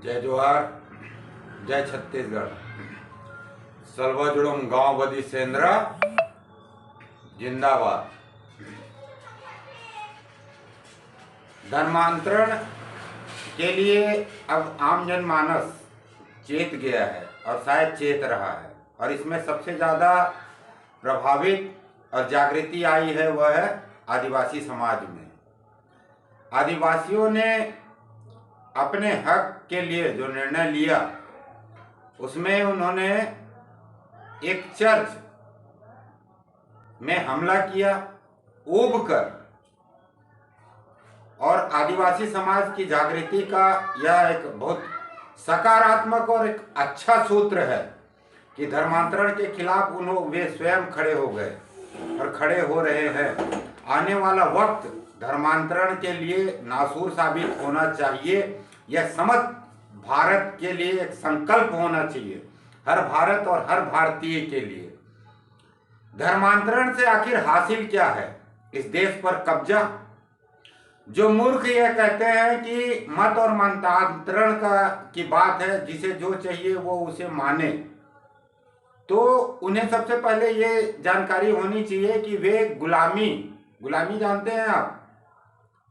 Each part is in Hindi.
जय जोहार, जय छत्तीसगढ़। सर्वजुड़म गांव बदी सेंद्रा जिंदाबाद। धर्मांतरण के लिए अब आम जनमानस चेत गया है और शायद चेत रहा है, और इसमें सबसे ज़्यादा प्रभावित और जागृति आई है वह है आदिवासी समाज में। आदिवासियों ने अपने हक के लिए जो निर्णय लिया उसमें उन्होंने एक चर्च में हमला किया ऊब कर, और आदिवासी समाज की जागृति का यह एक बहुत सकारात्मक और एक अच्छा सूत्र है कि धर्मांतरण के खिलाफ वे स्वयं खड़े हो गए और खड़े हो रहे हैं। आने वाला वक्त धर्मांतरण के लिए नासूर साबित होना चाहिए। यह समस्त भारत के लिए एक संकल्प होना चाहिए, हर भारत और हर भारतीय के लिए। धर्मांतरण से आखिर हासिल क्या है? इस देश पर कब्जा। जो मूर्ख यह कहते हैं कि मत और मतांतरण की बात है, जिसे जो चाहिए वो उसे माने, तो उन्हें सबसे पहले ये जानकारी होनी चाहिए कि वे गुलामी जानते हैं आप?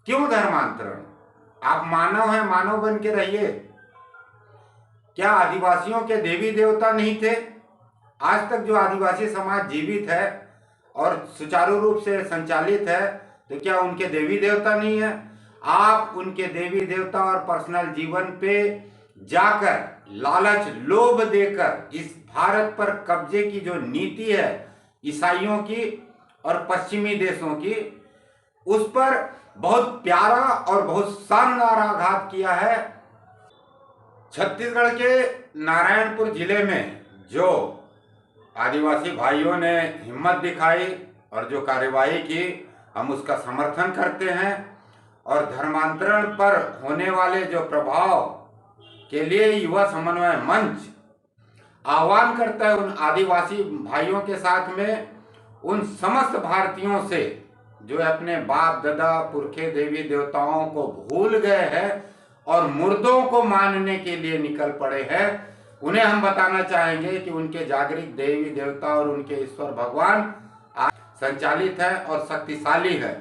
क्यों धर्मांतरण? आप मानव हैं, मानव बन के रहिए। क्या आदिवासियों के देवी देवता नहीं थे? आज तक जो आदिवासी समाज जीवित है और सुचारू रूप से संचालित है, तो क्या उनके देवी देवता नहीं है? आप उनके देवी देवता और पर्सनल जीवन पे जाकर लालच लोभ देकर इस भारत पर कब्जे की जो नीति है ईसाइयों की और पश्चिमी देशों की, उस पर बहुत प्यारा और बहुत शानदार आघात किया है। छत्तीसगढ़ के नारायणपुर जिले में जो आदिवासी भाइयों ने हिम्मत दिखाई और जो कार्यवाही की, हम उसका समर्थन करते हैं। और धर्मांतरण पर होने वाले जो प्रभाव के लिए युवा समन्वय मंच आह्वान करता है उन आदिवासी भाइयों के साथ में उन समस्त भारतीयों से जो अपने बाप दादा पुरखे देवी देवताओं को भूल गए हैं और मुर्दों को मानने के लिए निकल पड़े हैं। उन्हें हम बताना चाहेंगे कि उनके जागृत देवी देवता और उनके ईश्वर भगवान संचालित है और शक्तिशाली है।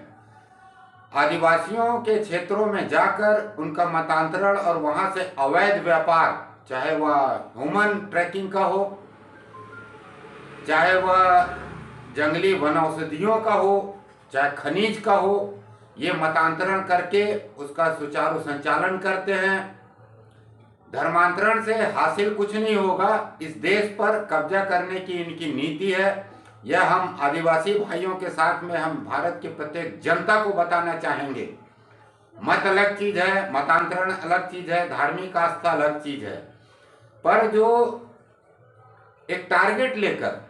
आदिवासियों के क्षेत्रों में जाकर उनका मतांतरण और वहां से अवैध व्यापार, चाहे वह ह्यूमन ट्रैकिंग का हो, चाहे वह जंगली वनौषधियों का हो, चाहे खनिज का हो, ये मतांतरण करके उसका सुचारू संचालन करते हैं। धर्मांतरण से हासिल कुछ नहीं होगा। इस देश पर कब्जा करने की इनकी नीति है। यह हम आदिवासी भाइयों के साथ में हम भारत के प्रत्येक जनता को बताना चाहेंगे। मत अलग चीज है, मतांतरण अलग चीज है, धार्मिक आस्था अलग चीज है, पर जो एक टारगेट लेकर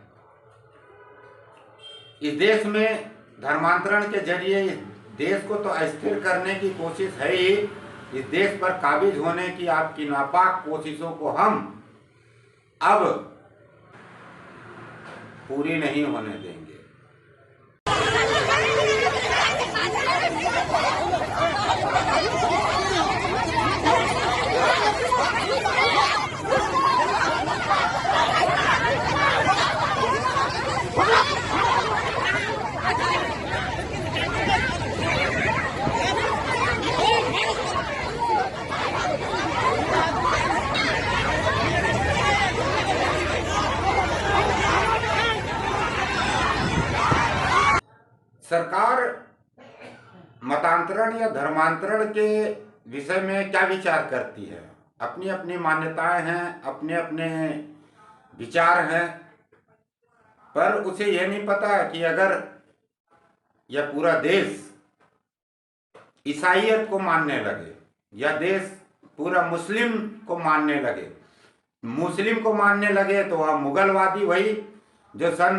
इस देश में धर्मांतरण के जरिए इस देश को तो अस्थिर करने की कोशिश है ही, इस देश पर काबिज होने की आपकी नापाक कोशिशों को हम अब पूरी नहीं होने देंगे। सरकार मतांतरण या धर्मांतरण के विषय में क्या विचार करती है? अपनी अपनी मान्यताएं हैं, अपने अपने विचार हैं, पर उसे यह नहीं पता कि अगर यह पूरा देश ईसाइयत को मानने लगे या देश पूरा मुस्लिम को मानने लगे, मुस्लिम को मानने लगे तो वह मुगलवादी, वही जो सन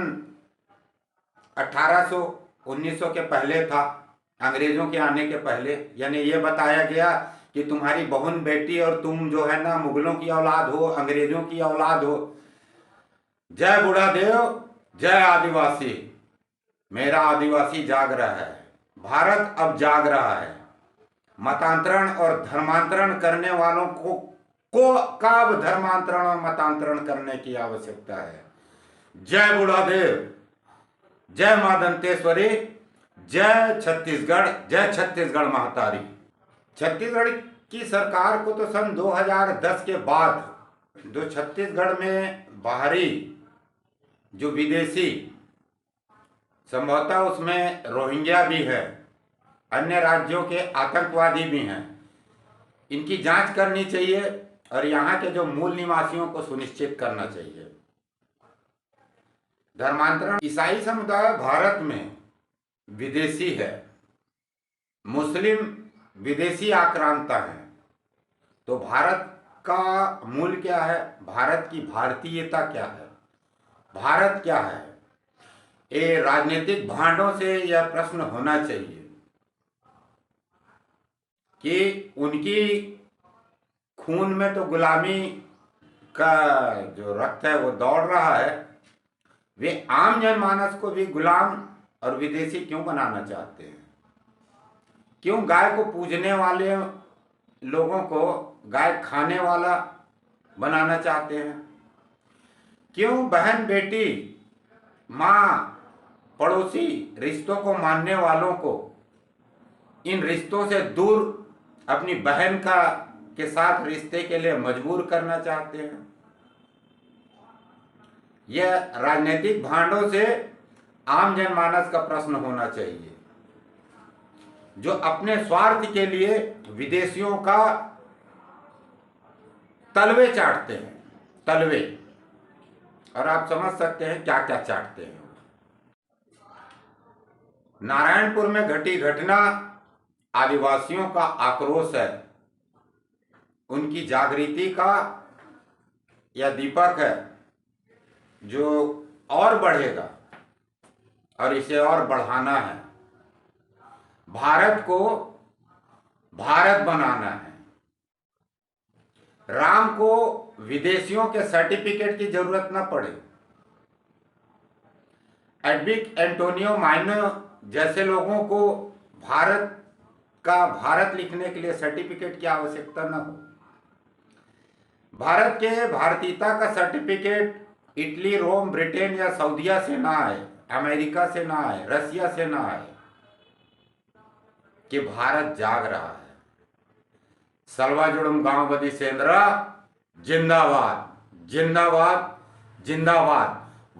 1800 1900 के पहले था, अंग्रेजों के आने के पहले। यानी ये बताया गया कि तुम्हारी बहन बेटी और तुम जो है ना मुगलों की औलाद हो, अंग्रेजों की औलाद हो। जय बूढ़ादेव, जय आदिवासी। मेरा आदिवासी जाग रहा है, भारत अब जाग रहा है। मतांतरण और धर्मांतरण करने वालों को कब धर्मांतरण और मतांतरण करने की आवश्यकता है। जय बूढ़ादेव, जय मां दंतेश्वरी, जय छत्तीसगढ़, जय छत्तीसगढ़ महतारी। छत्तीसगढ़ की सरकार को तो सन 2010 के बाद जो छत्तीसगढ़ में बाहरी जो विदेशी, संभवतः उसमें रोहिंग्या भी है, अन्य राज्यों के आतंकवादी भी हैं, इनकी जांच करनी चाहिए और यहाँ के जो मूल निवासियों को सुनिश्चित करना चाहिए। धर्मांतरण, ईसाई समुदाय भारत में विदेशी है, मुस्लिम विदेशी आक्रांता है, तो भारत का मूल क्या है, भारत की भारतीयता क्या है, भारत क्या है? ये राजनीतिक भांडों से यह प्रश्न होना चाहिए कि उनकी खून में तो गुलामी का जो रक्त है वो दौड़ रहा है, वे आम जनमानस को भी गुलाम और विदेशी क्यों बनाना चाहते हैं? क्यों गाय को पूजने वाले लोगों को गाय खाने वाला बनाना चाहते हैं? क्यों बहन बेटी, माँ, पड़ोसी रिश्तों को मानने वालों को इन रिश्तों से दूर अपनी बहन के साथ रिश्ते के लिए मजबूर करना चाहते हैं? यह राजनीतिक भांडों से आम जनमानस का प्रश्न होना चाहिए, जो अपने स्वार्थ के लिए विदेशियों का तलवे चाटते हैं, तलवे। और आप समझ सकते हैं क्या क्या चाटते हैं। नारायणपुर में घटी घटना आदिवासियों का आक्रोश है, उनकी जागृति का यह दीपक है जो और बढ़ेगा और इसे और बढ़ाना है। भारत को भारत बनाना है। राम को विदेशियों के सर्टिफिकेट की जरूरत न पड़े। एडविक एंटोनियो माइनो जैसे लोगों को भारत लिखने के लिए सर्टिफिकेट की आवश्यकता न हो। भारत के भारतीयता का सर्टिफिकेट इटली, रोम, ब्रिटेन या सऊदीया से ना आए, अमेरिका से ना आए, रसिया से ना आए, कि भारत जाग रहा है। सलवाजुड़म गांव बदी सेंद्रा जिंदाबाद, जिंदाबाद, जिंदाबाद।